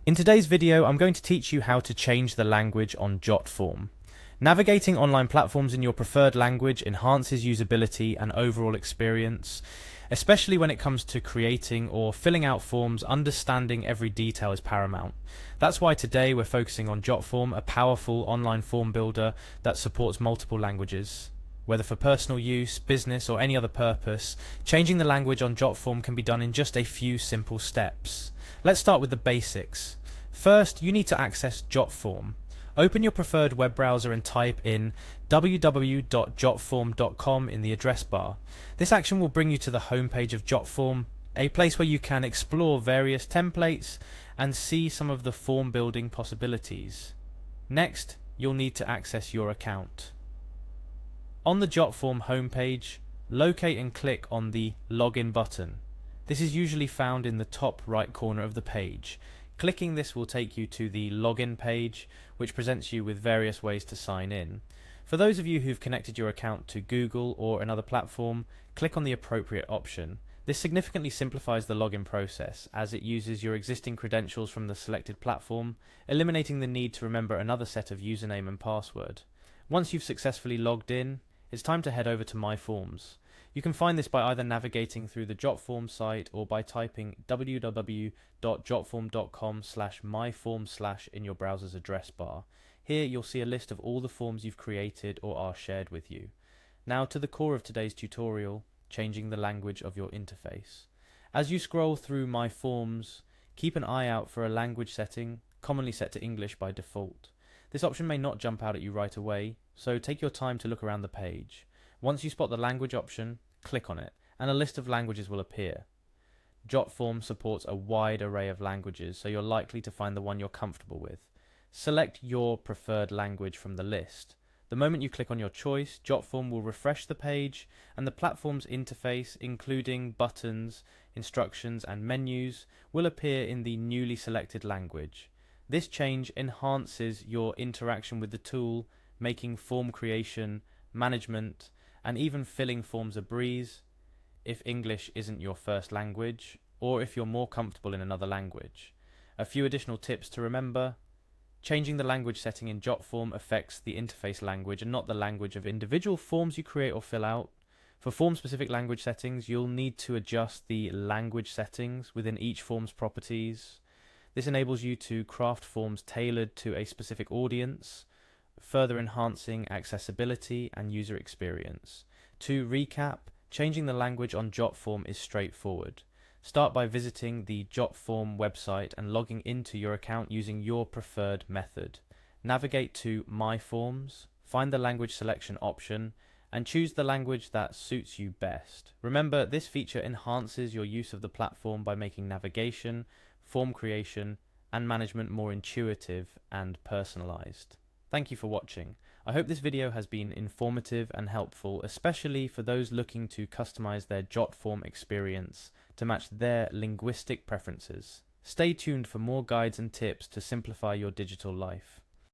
In today's video, I'm going to teach you how to change the language on Jotform. Navigating online platforms in your preferred language enhances usability and overall experience, especially when it comes to creating or filling out forms. Understanding every detail is paramount. That's why today we're focusing on Jotform, a powerful online form builder that supports multiple languages. Whether for personal use, business, or any other purpose, changing the language on Jotform can be done in just a few simple steps. Let's start with the basics. First, you need to access Jotform. Open your preferred web browser and type in www.jotform.com in the address bar. This action will bring you to the homepage of Jotform, a place where you can explore various templates and see some of the form building possibilities. Next, you'll need to access your account. On the Jotform homepage, locate and click on the Login button. This is usually found in the top right corner of the page. Clicking this will take you to the login page, which presents you with various ways to sign in. For those of you who've connected your account to Google or another platform, click on the appropriate option. This significantly simplifies the login process, as it uses your existing credentials from the selected platform, eliminating the need to remember another set of username and password. Once you've successfully logged in, it's time to head over to My Forms. You can find this by either navigating through the Jotform site or by typing www.jotform.com/myforms/ in your browser's address bar. Here you'll see a list of all the forms you've created or are shared with you. Now to the core of today's tutorial, changing the language of your interface. As you scroll through My Forms, keep an eye out for a language setting, commonly set to English by default. This option may not jump out at you right away, so take your time to look around the page. Once you spot the language option, click on it, and a list of languages will appear. Jotform supports a wide array of languages, so you're likely to find the one you're comfortable with. Select your preferred language from the list. The moment you click on your choice, Jotform will refresh the page, and the platform's interface, including buttons, instructions, and menus, will appear in the newly selected language. This change enhances your interaction with the tool, making form creation, management, and even filling forms a breeze if English isn't your first language, or if you're more comfortable in another language. A few additional tips to remember. Changing the language setting in Jotform affects the interface language and not the language of individual forms you create or fill out. For form-specific language settings, you'll need to adjust the language settings within each form's properties. This enables you to craft forms tailored to a specific audience, further enhancing accessibility and user experience. To recap, changing the language on Jotform is straightforward. Start by visiting the Jotform website and logging into your account using your preferred method. Navigate to My Forms, find the language selection option, and choose the language that suits you best. Remember, this feature enhances your use of the platform by making navigation, form creation, and management more intuitive and personalized. Thank you for watching. I hope this video has been informative and helpful, especially for those looking to customize their Jotform experience to match their linguistic preferences. Stay tuned for more guides and tips to simplify your digital life.